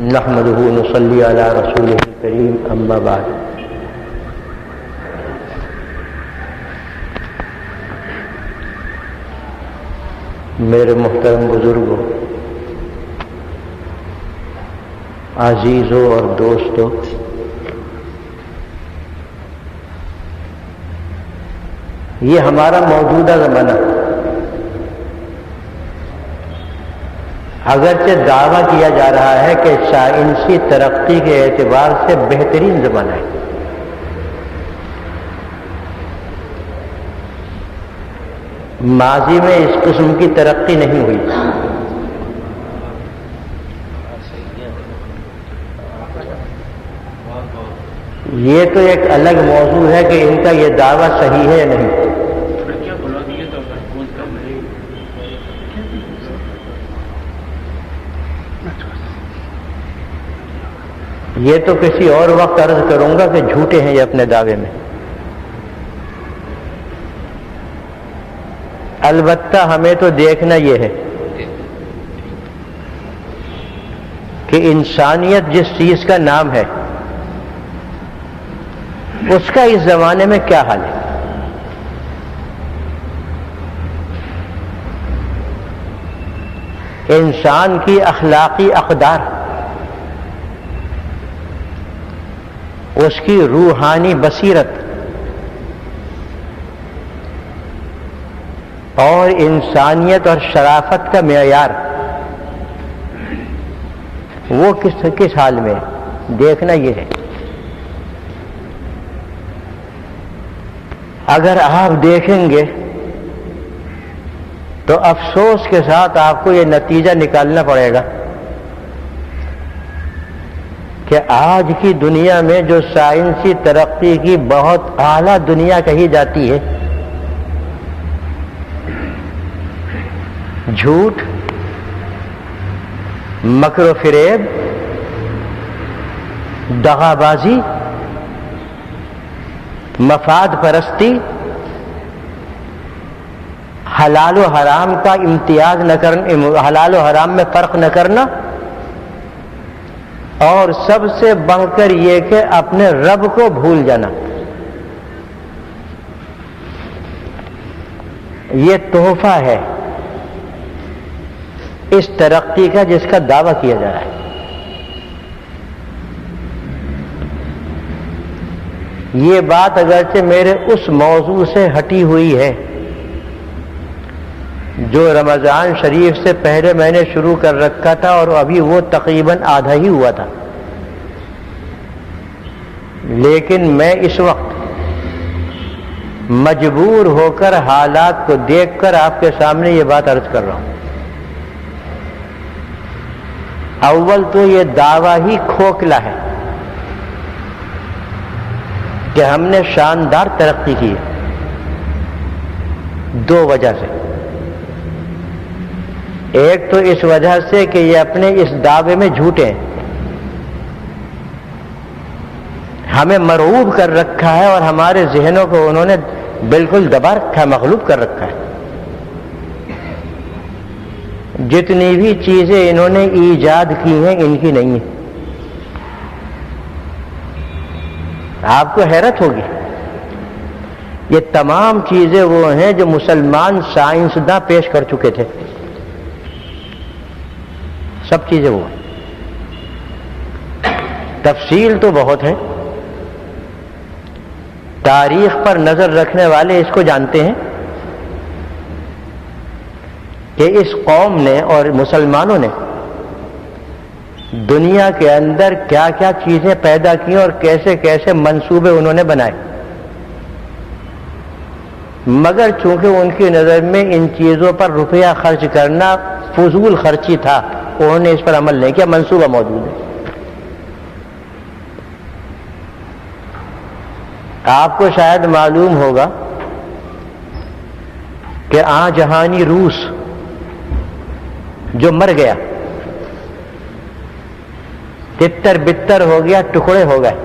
نحمده ونصلي على رسوله الكريم اما بعد. میرے محترم بزرگوں، عزیزوں اور دوستوں، یہ ہمارا موجودہ زمانہ اگرچہ دعویٰ کیا جا رہا ہے کہ سائنسی ترقی کے اعتبار سے بہترین زمانہ ہے، ماضی میں اس قسم کی ترقی نہیں ہوئی. یہ تو ایک الگ موضوع ہے کہ ان کا یہ دعویٰ صحیح ہے یا نہیں. یہ تو کسی اور وقت عرض کروں گا کہ جھوٹے ہیں یہ اپنے دعوے میں. البتہ ہمیں تو دیکھنا یہ ہے کہ انسانیت جس چیز کا نام ہے اس کا اس زمانے میں کیا حال ہے. انسان کی اخلاقی اقدار، اس کی روحانی بصیرت اور انسانیت اور شرافت کا معیار وہ کس حال میں ہے دیکھنا یہ ہے. اگر آپ دیکھیں گے تو افسوس کے ساتھ آپ کو یہ نتیجہ نکالنا پڑے گا کہ آج کی دنیا میں جو سائنسی ترقی کی بہت اعلیٰ دنیا کہی جاتی ہے، جھوٹ، مکر و فریب، دغا بازی، مفاد پرستی، حلال و حرام کا امتیاز نہ کرنا، حلال و حرام میں فرق نہ کرنا، اور سب سے بڑھ کر یہ کہ اپنے رب کو بھول جانا، یہ تحفہ ہے اس ترقی کا جس کا دعویٰ کیا جا رہا ہے. یہ بات اگرچہ میرے اس موضوع سے ہٹی ہوئی ہے جو رمضان شریف سے پہلے میں نے شروع کر رکھا تھا، اور ابھی وہ تقریباً آدھا ہی ہوا تھا، لیکن میں اس وقت مجبور ہو کر حالات کو دیکھ کر آپ کے سامنے یہ بات عرض کر رہا ہوں. اول تو یہ دعویٰ ہی کھوکھلا ہے کہ ہم نے شاندار ترقی کی ہے، دو وجہ سے. ایک تو اس وجہ سے کہ یہ اپنے اس دعوے میں جھوٹے ہیں، ہمیں مرعوب کر رکھا ہے اور ہمارے ذہنوں کو انہوں نے بالکل دبا رکھا ہے، مغلوب کر رکھا ہے. جتنی بھی چیزیں انہوں نے ایجاد کی ہیں ان کی نہیں ہیں. آپ کو حیرت ہوگی، یہ تمام چیزیں وہ ہیں جو مسلمان سائنسداں پیش کر چکے تھے، سب چیزیں وہ ہیں. تفصیل تو بہت ہے، تاریخ پر نظر رکھنے والے اس کو جانتے ہیں کہ اس قوم نے اور مسلمانوں نے دنیا کے اندر کیا کیا چیزیں پیدا کی اور کیسے کیسے منصوبے انہوں نے بنائے، مگر چونکہ ان کی نظر میں ان چیزوں پر روپیہ خرچ کرنا فضول خرچی تھا، انہوں نے اس پر عمل نہیں کیا. منصوبہ موجود ہے. آپ کو شاید معلوم ہوگا کہ جہانی روس جو مر گیا، تتر بتر ہو گیا، ٹکڑے ہو گئے،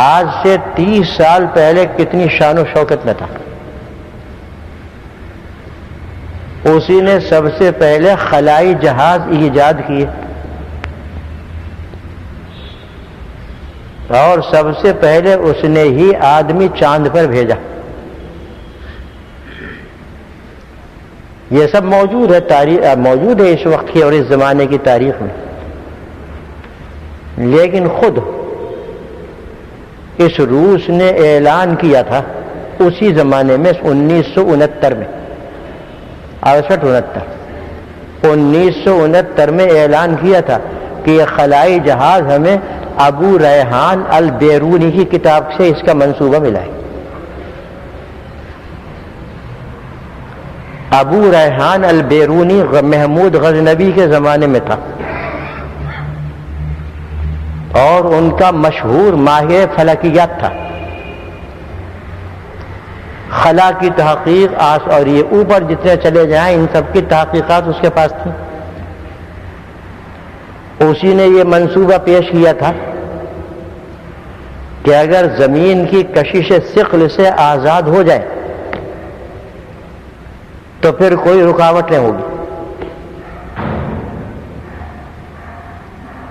آج سے 30 سال پہلے کتنی شان و شوکت میں تھا. اسی نے سب سے پہلے خلائی جہاز ایجاد کیے. اور سب سے پہلے اس نے ہی آدمی چاند پر بھیجا. یہ سب موجود ہے، تاریخ موجود ہے اس وقت کی اور اس زمانے کی تاریخ میں. لیکن خود اس روس نے اعلان کیا تھا اسی زمانے میں 1969 میں 1969 میں اعلان کیا تھا کہ یہ خلائی جہاز ہمیں ابو ریحان البیرونی کی کتاب سے اس کا منصوبہ ملا ہے. ابو ریحان البیرونی محمود غزنوی کے زمانے میں تھا اور ان کا مشہور ماہر فلکیات تھا. خلا کی تحقیق اور یہ اوپر جتنے چلے جائیں ان سب کی تحقیقات اس کے پاس تھی. اسی نے یہ منصوبہ پیش کیا تھا کہ اگر زمین کی کشش ثقل سے آزاد ہو جائے تو پھر کوئی رکاوٹ نہیں ہوگی.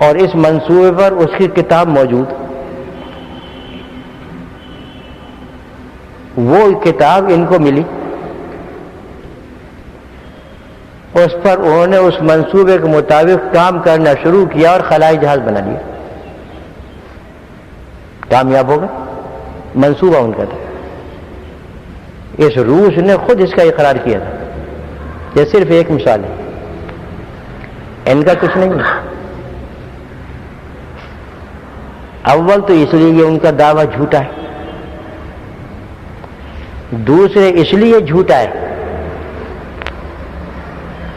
اور اس منصوبے پر اس کی کتاب موجود. وہ کتاب ان کو ملی، اس پر انہوں نے اس منصوبے کے مطابق کام کرنا شروع کیا اور خلائی جہاز بنا لیا. کامیاب ہو گئے. منصوبہ ان کا تھا. اس روس نے خود اس کا اقرار کیا تھا. یہ صرف ایک مثال ہے، ان کا کچھ نہیں ہے. اول تو اس لیے ان کا دعویٰ جھوٹا ہے، دوسرے اس لیے جھوٹا ہے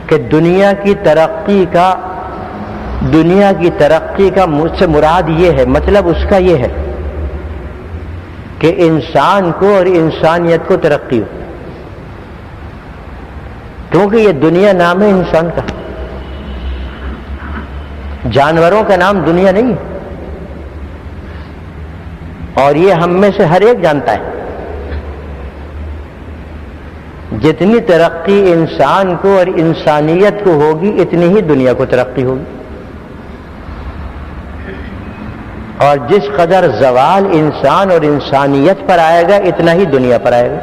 کہ دنیا کی ترقی کا مجھ سے مراد یہ ہے، مطلب اس کا یہ ہے کہ انسان کو اور انسانیت کو ترقی ہو. کیونکہ یہ دنیا نام ہے انسان کا، جانوروں کا نام دنیا نہیں ہے. اور یہ ہم میں سے ہر ایک جانتا ہے جتنی ترقی انسان کو اور انسانیت کو ہوگی اتنی ہی دنیا کو ترقی ہوگی، اور جس قدر زوال انسان اور انسانیت پر آئے گا اتنا ہی دنیا پر آئے گا.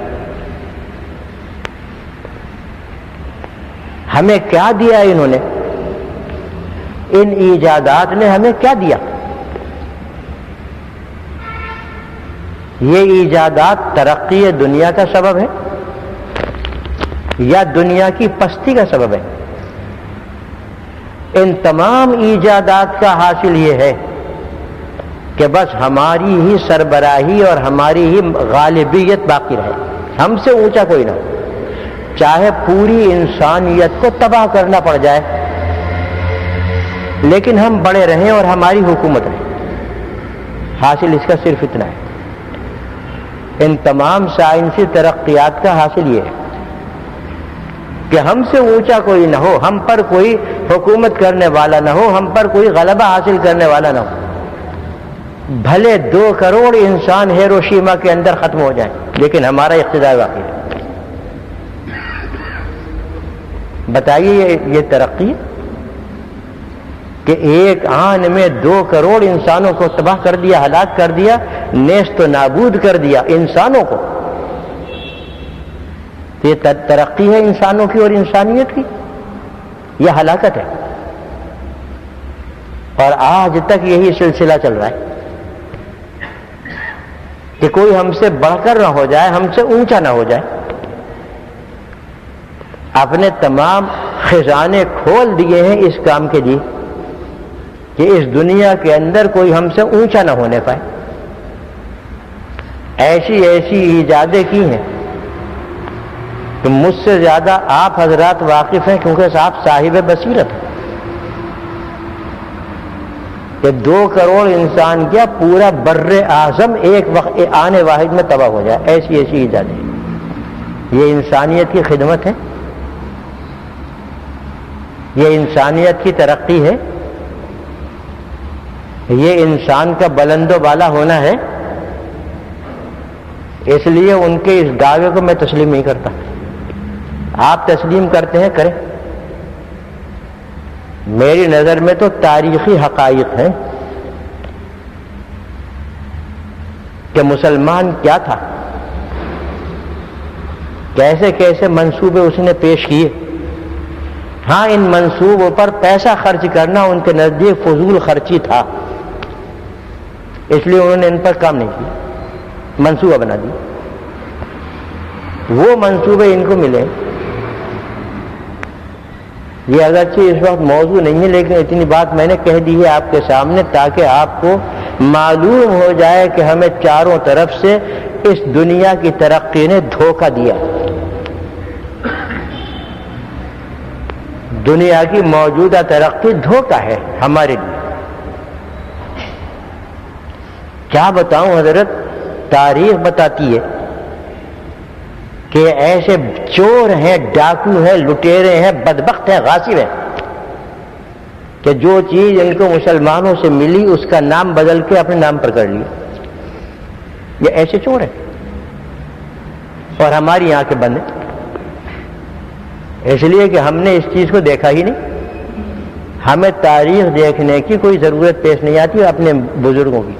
ہمیں کیا دیا انہوں نے؟ ان ایجادات نے ہمیں کیا دیا؟ یہ ایجادات ترقی دنیا کا سبب ہے یا دنیا کی پستی کا سبب ہے؟ ان تمام ایجادات کا حاصل یہ ہے کہ بس ہماری ہی سربراہی اور ہماری ہی غالبیت باقی رہے، ہم سے اونچا کوئی نہ ہو، چاہے پوری انسانیت کو تباہ کرنا پڑ جائے لیکن ہم بڑے رہیں اور ہماری حکومت رہے. حاصل اس کا صرف اتنا ہے. ان تمام سائنسی ترقیات کا حاصل یہ ہے کہ ہم سے اونچا کوئی نہ ہو، ہم پر کوئی حکومت کرنے والا نہ ہو، ہم پر کوئی غلبہ حاصل کرنے والا نہ ہو. بھلے 2 کروڑ انسان ہیروشیما کے اندر ختم ہو جائیں لیکن ہمارا اقتدار باقی ہے. بتائیے یہ ترقی کہ ایک آن میں 2 کروڑ انسانوں کو تباہ کر دیا، ہلاک کر دیا، نیست و نابود کر دیا انسانوں کو. یہ ترقی ہے انسانوں کی اور انسانیت کی؟ یہ ہلاکت ہے. اور آج تک یہی سلسلہ چل رہا ہے کہ کوئی ہم سے بڑھ کر نہ ہو جائے، ہم سے اونچا نہ ہو جائے. اپنے تمام خزانے کھول دیے ہیں اس کام کے لیے کہ اس دنیا کے اندر کوئی ہم سے اونچا نہ ہونے پائے. ایسی ایجادیں کی ہیں کہ مجھ سے زیادہ آپ حضرات واقف ہیں کیونکہ آپ صاحب بصیرت ہیں. کہ 2 کروڑ انسان کیا پورا بر اعظم ایک وقت آنے واحد میں تباہ ہو جائے. ایسی ایجادیں. یہ انسانیت کی خدمت ہے، یہ انسانیت کی ترقی ہے، یہ انسان کا بلند و بالا ہونا ہے. اس لیے ان کے اس دعوے کو میں تسلیم نہیں کرتا. آپ تسلیم کرتے ہیں کریں، میری نظر میں تو تاریخی حقائق ہیں کہ مسلمان کیا تھا، کیسے کیسے منصوبے اس نے پیش کیے. ہاں ان منصوبوں پر پیسہ خرچ کرنا ان کے نزدیک فضول خرچی تھا، اس لیے انہوں نے ان پر کام نہیں کیا، منصوبہ بنا دیا. وہ منصوبے ان کو ملے. یہ اگرچہ اس وقت موضوع نہیں ہے، لیکن اتنی بات میں نے کہہ دی ہے آپ کے سامنے تاکہ آپ کو معلوم ہو جائے کہ ہمیں چاروں طرف سے اس دنیا کی ترقی نے دھوکہ دیا. دنیا کی موجودہ ترقی دھوکہ ہے ہمارے لیے. کیا بتاؤں حضرت، تاریخ بتاتی ہے کہ ایسے چور ہیں، ڈاکو ہیں، لٹیرے ہیں، بدبخت ہیں، غاصب ہیں کہ جو چیز ان کو مسلمانوں سے ملی اس کا نام بدل کے اپنے نام پر کر لیا. یہ ایسے چور ہیں اور ہماری آنکھیں بند ہیں، اس لیے کہ ہم نے اس چیز کو دیکھا ہی نہیں. ہمیں تاریخ دیکھنے کی کوئی ضرورت پیش نہیں آتی اپنے بزرگوں کی.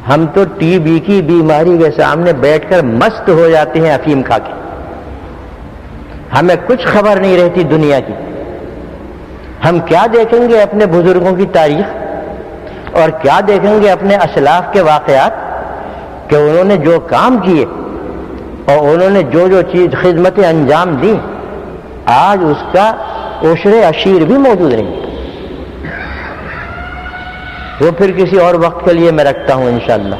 ہم تو ٹی بی کی بیماری کے سامنے بیٹھ کر مست ہو جاتے ہیں افیم کھا کے. ہمیں کچھ خبر نہیں رہتی دنیا کی. ہم کیا دیکھیں گے اپنے بزرگوں کی تاریخ اور کیا دیکھیں گے اپنے اسلاف کے واقعات کہ انہوں نے جو کام کیے اور انہوں نے جو جو چیز خدمتیں انجام دی، آج اس کا عشر عشیر بھی موجود نہیں. وہ پھر کسی اور وقت کے لیے میں رکھتا ہوں انشاءاللہ.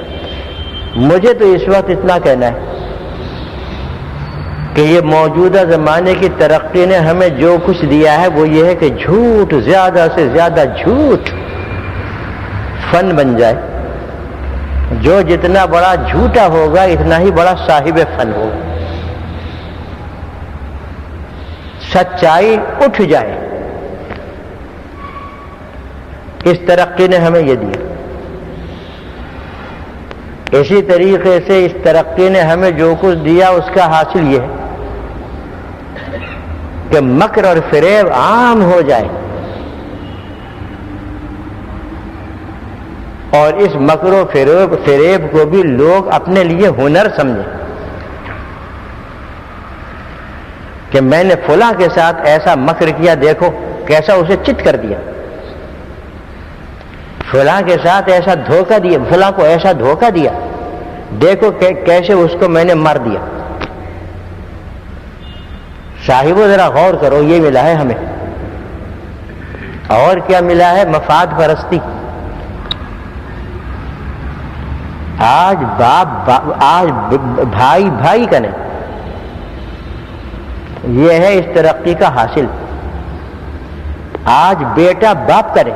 مجھے تو اس وقت اتنا کہنا ہے کہ یہ موجودہ زمانے کی ترقی نے ہمیں جو کچھ دیا ہے وہ یہ ہے کہ جھوٹ، زیادہ سے زیادہ جھوٹ فن بن جائے. جو جتنا بڑا جھوٹا ہوگا اتنا ہی بڑا صاحب فن ہوگا. سچائی اٹھ جائے. اس ترقی نے ہمیں یہ دیا. اسی طریقے سے اس ترقی نے ہمیں جو کچھ دیا اس کا حاصل یہ ہے کہ مکر اور فریب عام ہو جائے اور اس مکر و فریب کو بھی لوگ اپنے لیے ہنر سمجھیں کہ میں نے فلاں کے ساتھ ایسا مکر کیا، دیکھو کیسا اسے چت کر دیا. فلاں کے ساتھ ایسا دھوکہ دیا، فلاں کو ایسا دھوکہ دیا، دیکھو کیسے اس کو میں نے مار دیا. صاحبو ذرا غور کرو، یہ ملا ہے ہمیں. اور کیا ملا ہے؟ مفاد پرستی. آج آج بھائی بھائی کا نہیں. یہ ہے اس ترقی کا حاصل. آج بیٹا باپ کرے،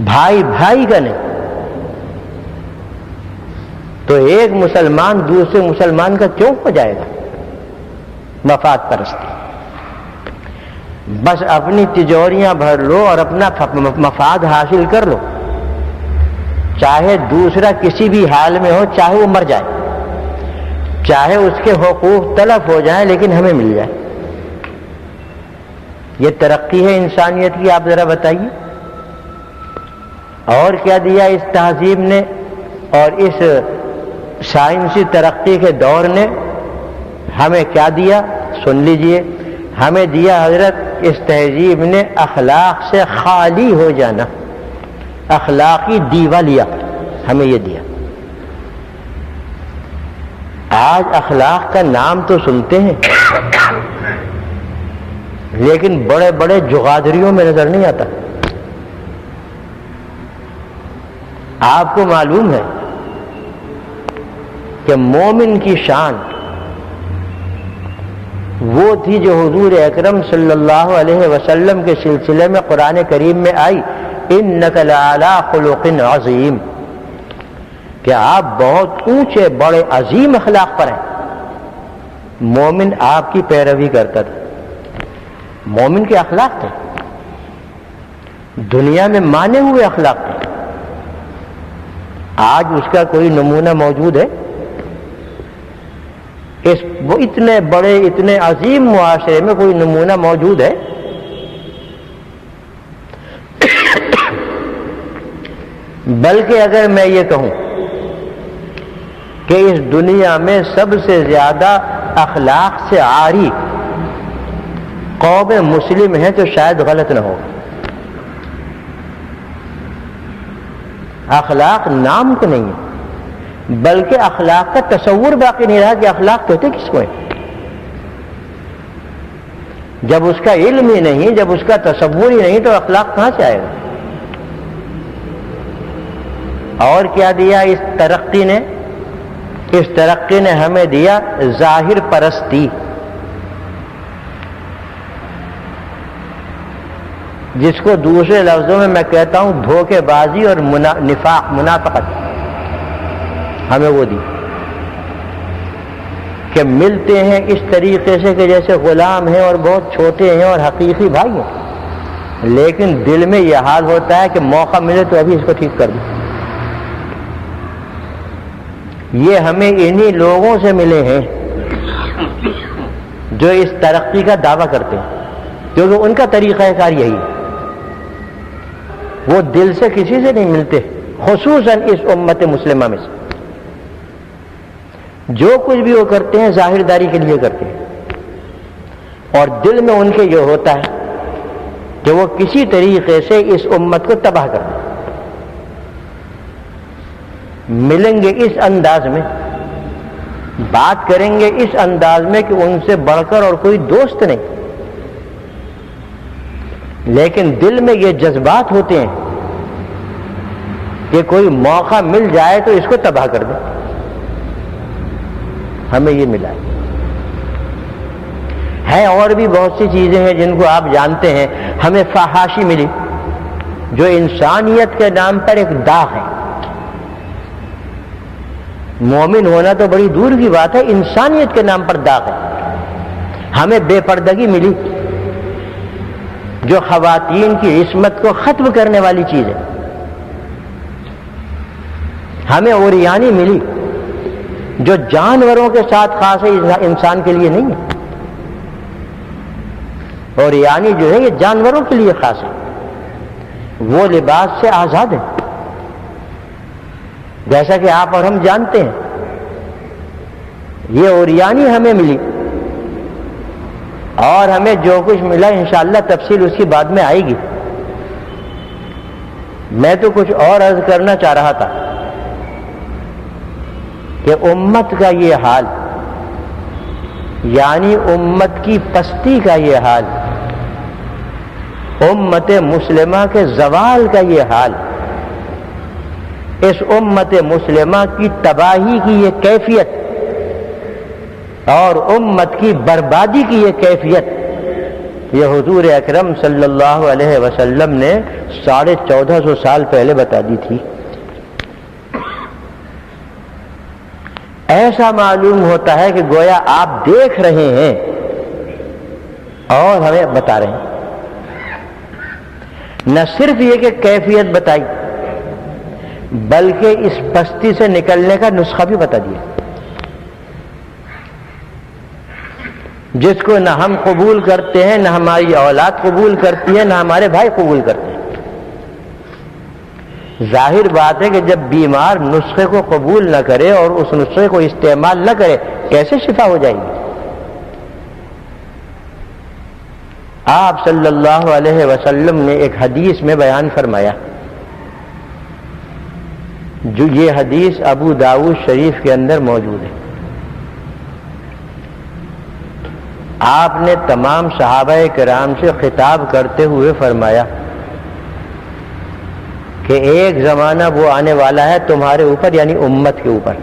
بھائی بھائی کا نہیں. تو ایک مسلمان دوسرے مسلمان کا کیوں ہو جائے گا؟ مفاد پرستی. بس اپنی تجوریاں بھر لو اور اپنا مفاد حاصل کر لو، چاہے دوسرا کسی بھی حال میں ہو، چاہے وہ مر جائے، چاہے اس کے حقوق تلف ہو جائیں، لیکن ہمیں مل جائے. یہ ترقی ہے انسانیت کی؟ آپ ذرا بتائیے. اور کیا دیا اس تہذیب نے اور اس سائنسی ترقی کے دور نے؟ ہمیں کیا دیا؟ سن لیجئے. ہمیں دیا حضرت اس تہذیب نے اخلاق سے خالی ہو جانا، اخلاقی دیوالیہ ہمیں یہ دیا. آج اخلاق کا نام تو سنتے ہیں لیکن بڑے بڑے جغادریوں میں نظر نہیں آتا. آپ کو معلوم ہے کہ مومن کی شان وہ تھی جو حضور اکرم صلی اللہ علیہ وسلم کے سلسلے میں قرآن کریم میں آئی، انک لعلی خلق عظیم، کہ آپ بہت اونچے بڑے عظیم اخلاق پر ہیں. مومن آپ کی پیروی کرتا تھا. مومن کے اخلاق تھے، دنیا میں مانے ہوئے اخلاق تھے. آج اس کا کوئی نمونہ موجود ہے؟ وہ اتنے بڑے اتنے عظیم معاشرے میں کوئی نمونہ موجود ہے؟ بلکہ اگر میں یہ کہوں کہ اس دنیا میں سب سے زیادہ اخلاق سے عاری قوم مسلم ہے تو شاید غلط نہ ہو. اخلاق نام کو نہیں ہے، بلکہ اخلاق کا تصور باقی نہیں رہا کہ اخلاق کہتے کس کو ہے. جب اس کا علم ہی نہیں، جب اس کا تصور ہی نہیں، تو اخلاق کہاں سے آئے گا؟ اور کیا دیا اس ترقی نے؟ اس ترقی نے ہمیں دیا ظاہر پرستی، جس کو دوسرے لفظوں میں میں کہتا ہوں دھوکے بازی اور نفاق، منافقت. ہمیں وہ دی کہ ملتے ہیں اس طریقے سے کہ جیسے غلام ہیں اور بہت چھوٹے ہیں اور حقیقی بھائی ہیں، لیکن دل میں یہ حال ہوتا ہے کہ موقع ملے تو ابھی اس کو ٹھیک کر دوں. یہ ہمیں انہی لوگوں سے ملے ہیں جو اس ترقی کا دعویٰ کرتے ہیں، کیونکہ ان کا طریقہ کار یہی ہے. وہ دل سے کسی سے نہیں ملتے، خصوصاً اس امت مسلمہ میں سے. جو کچھ بھی وہ کرتے ہیں ظاہر داری کے لیے کرتے ہیں، اور دل میں ان کے یہ ہوتا ہے کہ وہ کسی طریقے سے اس امت کو تباہ کر دیں. ملیں گے اس انداز میں، بات کریں گے اس انداز میں کہ ان سے بڑھ کر اور کوئی دوست نہیں، لیکن دل میں یہ جذبات ہوتے ہیں کہ کوئی موقع مل جائے تو اس کو تباہ کر دیں. ہمیں یہ ملا ہے. اور بھی بہت سی چیزیں ہیں جن کو آپ جانتے ہیں. ہمیں فحاشی ملی جو انسانیت کے نام پر ایک داغ ہے. مومن ہونا تو بڑی دور کی بات ہے، انسانیت کے نام پر داغ ہے. ہمیں بے پردگی ملی جو خواتین کی عصمت کو ختم کرنے والی چیز ہے. ہمیں عریانی ملی جو جانوروں کے ساتھ خاص ہے، انسان کے لیے نہیں ہے. عریانی جو ہے یہ جانوروں کے لیے خاص ہے، وہ لباس سے آزاد ہے. جیسا کہ آپ اور ہم جانتے ہیں یہ عریانی ہمیں ملی، اور ہمیں جو کچھ ملا انشاءاللہ تفصیل اس کی بعد میں آئے گی. میں تو کچھ اور عرض کرنا چاہ رہا تھا کہ امت کا یہ حال، یعنی امت کی پستی کا یہ حال، امت مسلمہ کے زوال کا یہ حال، اس امت مسلمہ کی تباہی کی یہ کیفیت اور امت کی بربادی کی یہ کیفیت، یہ حضور اکرم صلی اللہ علیہ وسلم نے 1450 سال پہلے بتا دی تھی. ایسا معلوم ہوتا ہے کہ گویا آپ دیکھ رہے ہیں اور ہمیں بتا رہے ہیں. نہ صرف یہ کہ کیفیت بتائی، بلکہ اس پستی سے نکلنے کا نسخہ بھی بتا دیا، جس کو نہ ہم قبول کرتے ہیں، نہ ہماری اولاد قبول کرتی ہے، نہ ہمارے بھائی قبول کرتے ہیں. ظاہر بات ہے کہ جب بیمار نسخے کو قبول نہ کرے اور اس نسخے کو استعمال نہ کرے کیسے شفا ہو جائے گی؟ آپ صلی اللہ علیہ وسلم نے ایک حدیث میں بیان فرمایا، جو یہ حدیث ابو داؤد شریف کے اندر موجود ہے. آپ نے تمام صحابہ کرام سے خطاب کرتے ہوئے فرمایا کہ ایک زمانہ وہ آنے والا ہے تمہارے اوپر، یعنی امت کے اوپر،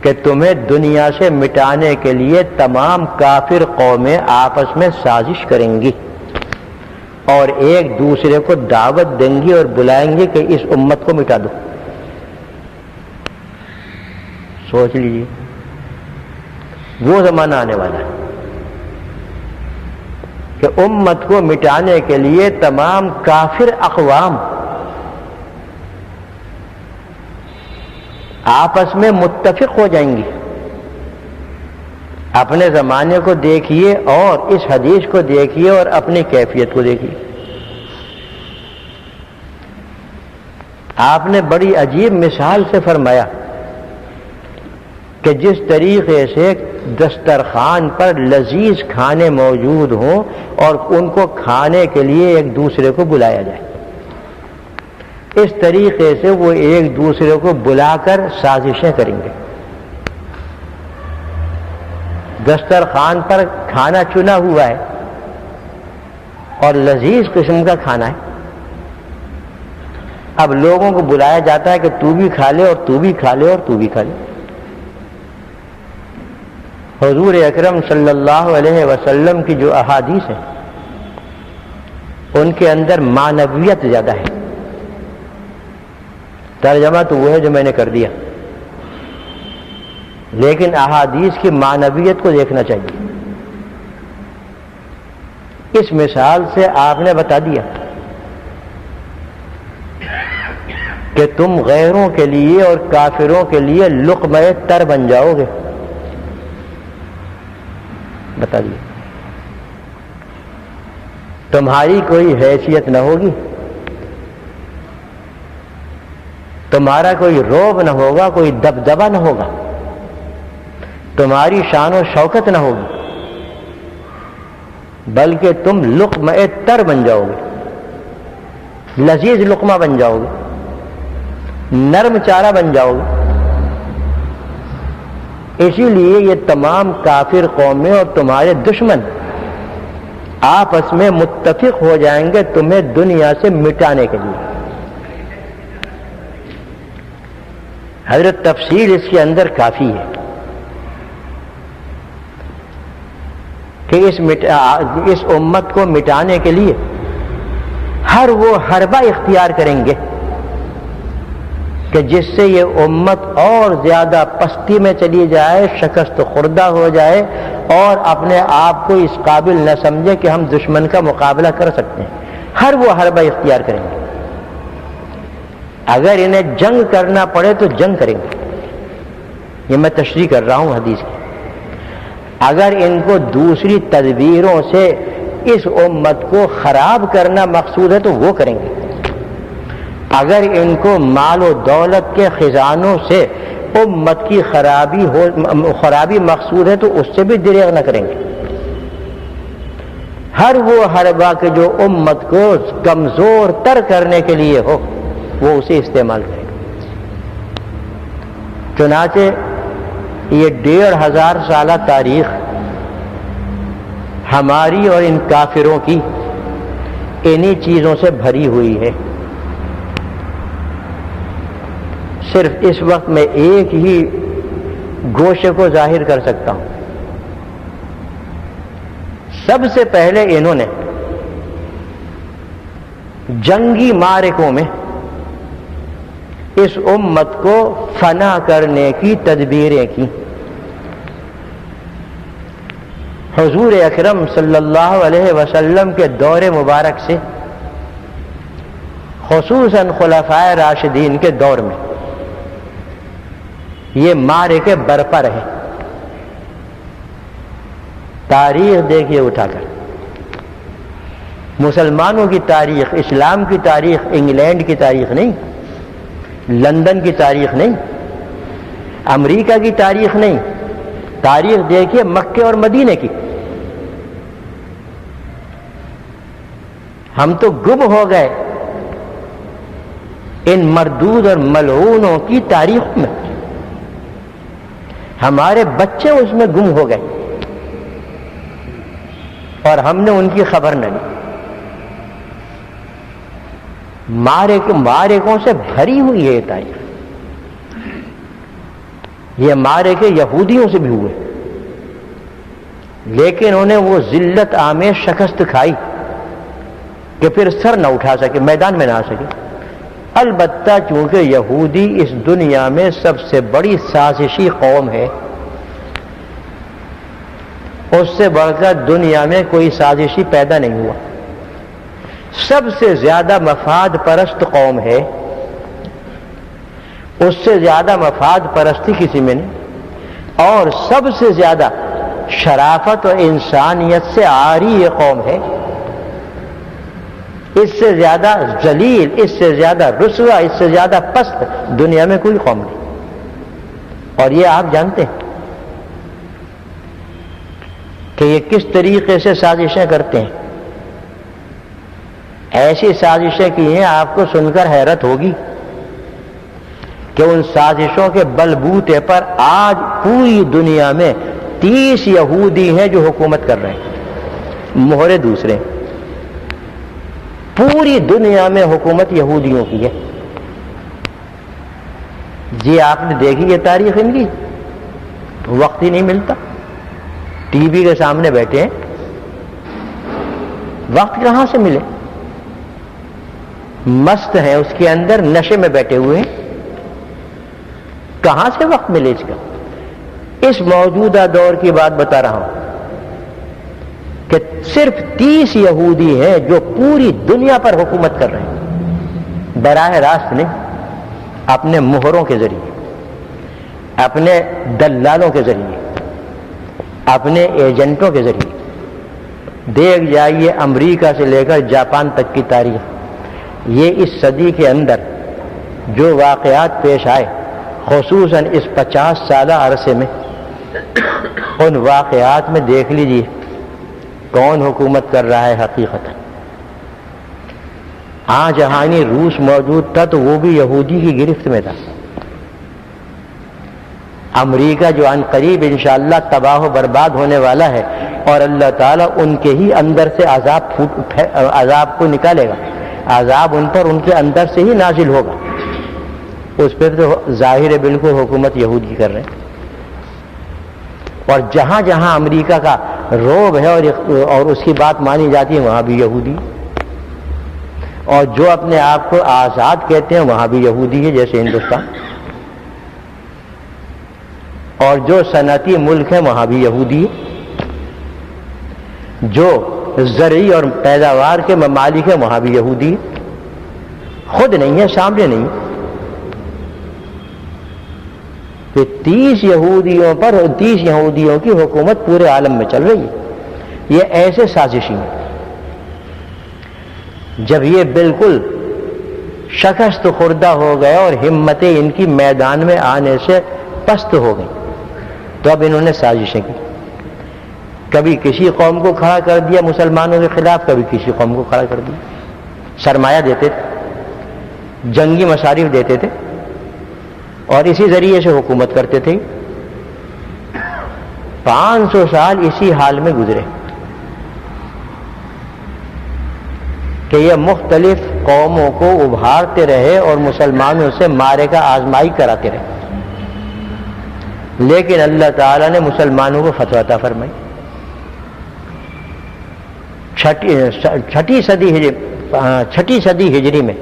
کہ تمہیں دنیا سے مٹانے کے لیے تمام کافر قومیں آپس میں سازش کریں گی اور ایک دوسرے کو دعوت دیں گی اور بلائیں گے کہ اس امت کو مٹا دو. سوچ لیجیے، وہ زمانہ آنے والا ہے کہ امت کو مٹانے کے لیے تمام کافر اقوام آپس میں متفق ہو جائیں گی. اپنے زمانے کو دیکھیے اور اس حدیث کو دیکھیے اور اپنی کیفیت کو دیکھیے. آپ نے بڑی عجیب مثال سے فرمایا کہ جس طریقے سے دسترخوان پر لذیذ کھانے موجود ہوں اور ان کو کھانے کے لیے ایک دوسرے کو بلایا جائے، اس طریقے سے وہ ایک دوسرے کو بلا کر سازشیں کریں گے۔ دسترخوان پر کھانا چنا ہوا ہے اور لذیذ قسم کا کھانا ہے، اب لوگوں کو بلایا جاتا ہے کہ تو بھی کھا لے اور تو بھی کھا لے اور تو بھی کھا لے۔ حضور اکرم صلی اللہ علیہ وسلم کی جو احادیث ہیں ان کے اندر معنویت زیادہ ہے۔ ترجمہ تو وہ ہے جو میں نے کر دیا، لیکن احادیث کی معنویت کو دیکھنا چاہیے۔ اس مثال سے آپ نے بتا دیا کہ تم غیروں کے لیے اور کافروں کے لیے لقمہ تر بن جاؤ گے، بتا دیا۔ تمہاری کوئی حیثیت نہ ہوگی، تمہارا کوئی روب نہ ہوگا، کوئی دبدبہ نہ ہوگا، تمہاری شان و شوکت نہ ہوگی، بلکہ تم لقمہ تر بن جاؤ گے، لذیذ لقمہ بن جاؤ گے، نرم چارہ بن جاؤ گے۔ اسی لیے یہ تمام کافر قومیں اور تمہارے دشمن آپس میں متفق ہو جائیں گے تمہیں دنیا سے مٹانے کے لیے۔ حضرت تفصیل اس کے اندر کافی ہے کہ اس امت کو مٹانے کے لیے ہر وہ حربہ اختیار کریں گے کہ جس سے یہ امت اور زیادہ پستی میں چلی جائے، شکست خوردہ ہو جائے اور اپنے آپ کو اس قابل نہ سمجھے کہ ہم دشمن کا مقابلہ کر سکتے ہیں۔ ہر وہ حربہ اختیار کریں گے، اگر انہیں جنگ کرنا پڑے تو جنگ کریں گے۔ یہ میں تشریح کر رہا ہوں حدیث کی۔ اگر ان کو دوسری تدبیروں سے اس امت کو خراب کرنا مقصود ہے تو وہ کریں گے، اگر ان کو مال و دولت کے خزانوں سے امت کی خرابی مقصود ہے تو اس سے بھی دریغ نہ کریں گے۔ ہر وہ حربہ کہ جو امت کو کمزور تر کرنے کے لیے ہو وہ اسے استعمال کریں گے۔ چنانچہ یہ 1500 سالہ تاریخ ہماری اور ان کافروں کی انہی چیزوں سے بھری ہوئی ہے۔ صرف اس وقت میں ایک ہی گوشے کو ظاہر کر سکتا ہوں۔ سب سے پہلے انہوں نے جنگی معرکوں میں اس امت کو فنا کرنے کی تدبیریں کی۔ حضور اکرم صلی اللہ علیہ وسلم کے دور مبارک سے خصوصاً خلفائے راشدین کے دور میں یہ معرکے برپا رہے۔ تاریخ دیکھیے اٹھا کر، مسلمانوں کی تاریخ، اسلام کی تاریخ، انگلینڈ کی تاریخ نہیں، لندن کی تاریخ نہیں، امریکہ کی تاریخ نہیں، تاریخ دیکھیے مکے اور مدینے کی۔ ہم تو گم ہو گئے ان مردود اور ملعونوں کی تاریخ میں، ہمارے بچے اس میں گم ہو گئے اور ہم نے ان کی خبر نہ لی۔ معرکوں سے بھری ہوئی ہے یہ تاریخ۔ یہ معرکے یہودیوں سے بھی ہوئے، لیکن انہیں وہ ذلت آمیز شکست کھائی کہ پھر سر نہ اٹھا سکے، میدان میں نہ آ سکے۔ البتہ چونکہ یہودی اس دنیا میں سب سے بڑی سازشی قوم ہے، اس سے بڑھ کر دنیا میں کوئی سازشی پیدا نہیں ہوا، سب سے زیادہ مفاد پرست قوم ہے، اس سے زیادہ مفاد پرستی کسی میں نہیں، اور سب سے زیادہ شرافت و انسانیت سے عاری یہ قوم ہے۔ اس سے زیادہ ذلیل، اس سے زیادہ رسوا، اس سے زیادہ پست دنیا میں کوئی قوم نہیں. اور یہ آپ جانتے ہیں کہ یہ کس طریقے سے سازشیں کرتے ہیں. ایسی سازشیں کی ہیں آپ کو سن کر حیرت ہوگی کہ ان سازشوں کے بلبوتے پر آج پوری دنیا میں 30 یہودی ہیں جو حکومت کر رہے ہیں، مہرے دوسرے. پوری دنیا میں حکومت یہودیوں کی ہے. جی آپ نے دیکھی یہ تاریخ ان کی، وقت ہی نہیں ملتا، ٹی وی کے سامنے بیٹھے ہیں، وقت کہاں سے ملے؟ مست ہیں اس کے اندر، نشے میں بیٹھے ہوئے ہیں، کہاں سے وقت ملے اس کا؟ اس موجودہ دور کی بات بتا رہا ہوں کہ صرف 30 یہودی ہیں جو پوری دنیا پر حکومت کر رہے ہیں، براہ راست نہیں، اپنے مہروں کے ذریعے، اپنے دلالوں کے ذریعے، اپنے ایجنٹوں کے ذریعے. دیکھ جائیے امریکہ سے لے کر جاپان تک کی تاریخ، یہ اس صدی کے اندر جو واقعات پیش آئے، خصوصاً اس 50 سالہ عرصے میں، ان واقعات میں دیکھ لیجیے کون حکومت کر رہا ہے حقیقتاً. جہانی روس موجود تھا تو وہ بھی یہودی کی گرفت میں تھا. امریکہ جو عن قریب انشاءاللہ تباہ و برباد ہونے والا ہے، اور اللہ تعالیٰ ان کے ہی اندر سے عذاب کو نکالے گا، عذاب ان پر ان کے اندر سے ہی نازل ہوگا. اس پر تو ظاہر بالکل حکومت یہودی کر رہے ہیں. اور جہاں جہاں امریکہ کا روب ہے اور اس کی بات مانی جاتی ہے وہاں بھی یہودی، اور جو اپنے آپ کو آزاد کہتے ہیں وہاں بھی یہودی ہے، جیسے ہندوستان. اور جو صنعتی ملک ہے وہاں بھی یہودی ہے، جو زرعی اور پیداوار کے ممالک ہیں وہاں بھی یہودی ہے. خود نہیں ہے، سامنے نہیں ہے. 30 یہودیوں پر 30 یہودیوں کی حکومت پورے عالم میں چل رہی ہے. یہ ایسے سازشی ہیں. جب یہ بالکل شکست خوردہ ہو گئے اور ہمتیں ان کی میدان میں آنے سے پست ہو گئی، تو اب انہوں نے سازشیں کی. کبھی کسی قوم کو کھڑا کر دیا مسلمانوں کے خلاف، کبھی کسی قوم کو کھڑا کر دیا. سرمایہ دیتے تھے، جنگی مصارف دیتے تھے، اور اسی ذریعے سے حکومت کرتے تھے. 500 سال اسی حال میں گزرے کہ یہ مختلف قوموں کو ابھارتے رہے اور مسلمانوں سے مارے کا آزمائی کراتے رہے. لیکن اللہ تعالیٰ نے مسلمانوں کو فتح عطا فرمائی. چھٹی صدی ہجری میں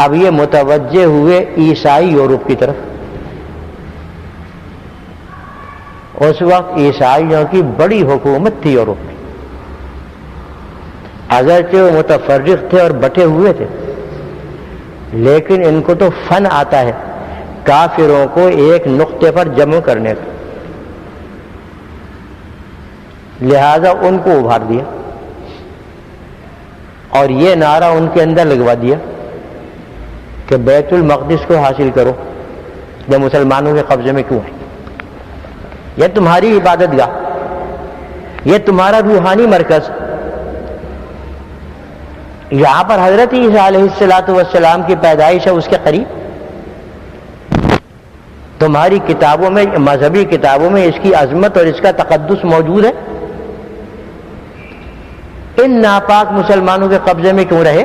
اب یہ متوجہ ہوئے عیسائی یورپ کی طرف. اس وقت عیسائیوں کی بڑی حکومت تھی یورپ میں، اگرچہ وہ متفرق تھے اور بٹے ہوئے تھے، لیکن ان کو تو فن آتا ہے کافروں کو ایک نقطے پر جمع کرنے کا. لہذا ان کو ابھار دیا اور یہ نعرہ ان کے اندر لگوا دیا کہ بیت المقدس کو حاصل کرو، یہ مسلمانوں کے قبضے میں کیوں ہے؟ یہ تمہاری عبادت گاہ، یہ تمہارا روحانی مرکز. یہاں پر حضرت عیسیٰ علیہ السلام کی پیدائش ہے، اس کے قریب. تمہاری کتابوں میں، مذہبی کتابوں میں اس کی عظمت اور اس کا تقدس موجود ہے. ان ناپاک مسلمانوں کے قبضے میں کیوں رہے؟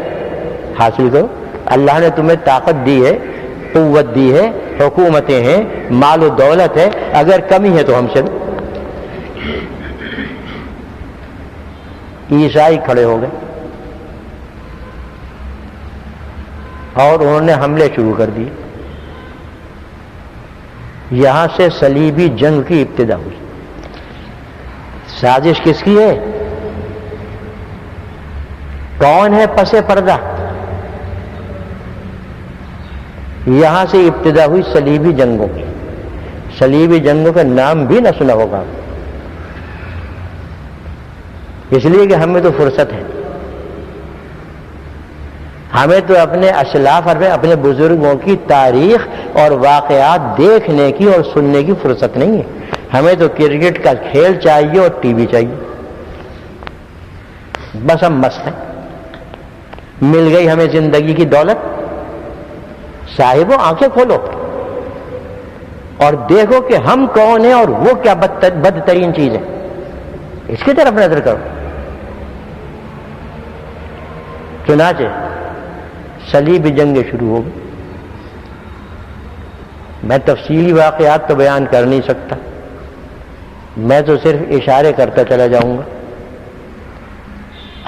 حاصل کرو. اللہ نے تمہیں طاقت دی ہے، قوت دی ہے، حکومتیں ہیں، مال و دولت ہے، اگر کمی ہے تو ہم سے. عیسائی کھڑے ہو گئے اور انہوں نے حملے شروع کر دیے. یہاں سے صلیبی جنگ کی ابتدا ہوئی. سازش کس کی ہے؟ کون ہے پس پردہ؟ یہاں سے ابتدا ہوئی صلیبی جنگوں کی. صلیبی جنگوں کا نام بھی نہ سنا ہوگا، اس لیے کہ ہمیں تو فرصت ہے. ہمیں تو اپنے اسلاف اپنے بزرگوں کی تاریخ اور واقعات دیکھنے کی اور سننے کی فرصت نہیں ہے. ہمیں تو کرکٹ کا کھیل چاہیے اور ٹی وی چاہیے، بس ہم مست ہیں. مل گئی ہمیں زندگی کی دولت، صاحبوں آنکھیں کھولو اور دیکھو کہ ہم کون ہیں اور وہ کیا بدترین چیز ہے، اس کی طرف نظر کرو. چنانچہ صلیبی جنگیں شروع ہو گئی. میں تفصیلی واقعات تو بیان کر نہیں سکتا، میں تو صرف اشارے کرتا چلا جاؤں گا.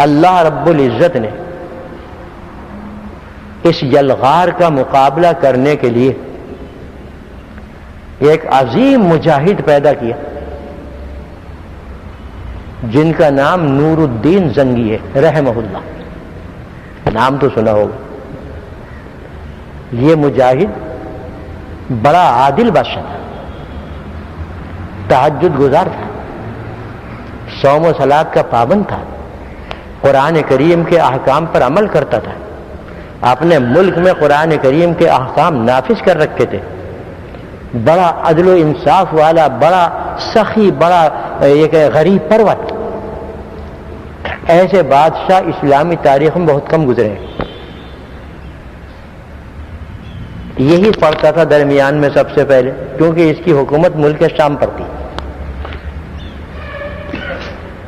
اللہ رب العزت نے اس یلغار کا مقابلہ کرنے کے لیے ایک عظیم مجاہد پیدا کیا جن کا نام نور الدین زنگی ہے رحمہ اللہ. نام تو سنا ہوگا. یہ مجاہد بڑا عادل بادشاہ تھا، تہجد گزار تھا، صوم و صلات کا پابند تھا، قرآن کریم کے احکام پر عمل کرتا تھا. اپنے ملک میں قرآن کریم کے احکام نافذ کر رکھے تھے. بڑا عدل و انصاف والا، بڑا سخی، بڑا ایک غریب پرور. ایسے بادشاہ اسلامی تاریخ میں بہت کم گزرے ہیں. یہی پڑتا تھا درمیان میں سب سے پہلے، کیونکہ اس کی حکومت ملک شام پر تھی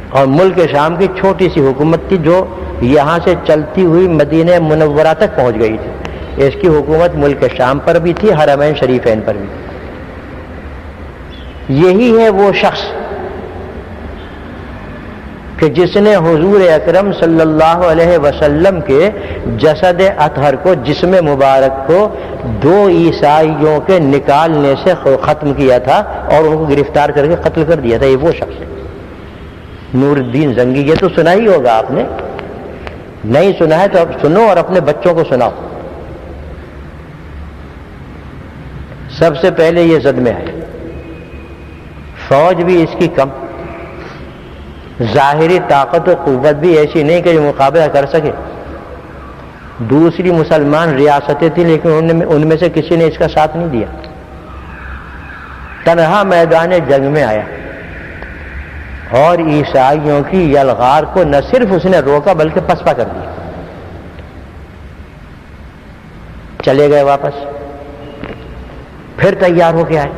اور ملک شام کی چھوٹی سی حکومت تھی جو یہاں سے چلتی ہوئی مدینہ منورہ تک پہنچ گئی تھی. اس کی حکومت ملک شام پر بھی تھی، حرمین شریفین پر بھی. یہی ہے وہ شخص کہ جس نے حضور اکرم صلی اللہ علیہ وسلم کے جسد اطہر کو، جسم مبارک کو 2 عیسائیوں کے نکالنے سے ختم کیا تھا اور ان کو گرفتار کر کے قتل کر دیا تھا. یہ وہ شخص ہے نور الدین زنگی. یہ تو سنا ہی ہوگا آپ نے، نہیں سنا ہے تو اب سنو اور اپنے بچوں کو سناؤ. سب سے پہلے یہ زد میں آئے. فوج بھی اس کی کم، ظاہری طاقت و قوت بھی ایسی نہیں کہ یہ مقابلہ کر سکے. دوسری مسلمان ریاستیں تھیں لیکن ان میں سے کسی نے اس کا ساتھ نہیں دیا. تنہا میدان جنگ میں آیا اور عیسائیوں کی یلغار کو نہ صرف اس نے روکا بلکہ پسپا کر دیا. چلے گئے واپس. پھر تیار ہو کے آئے.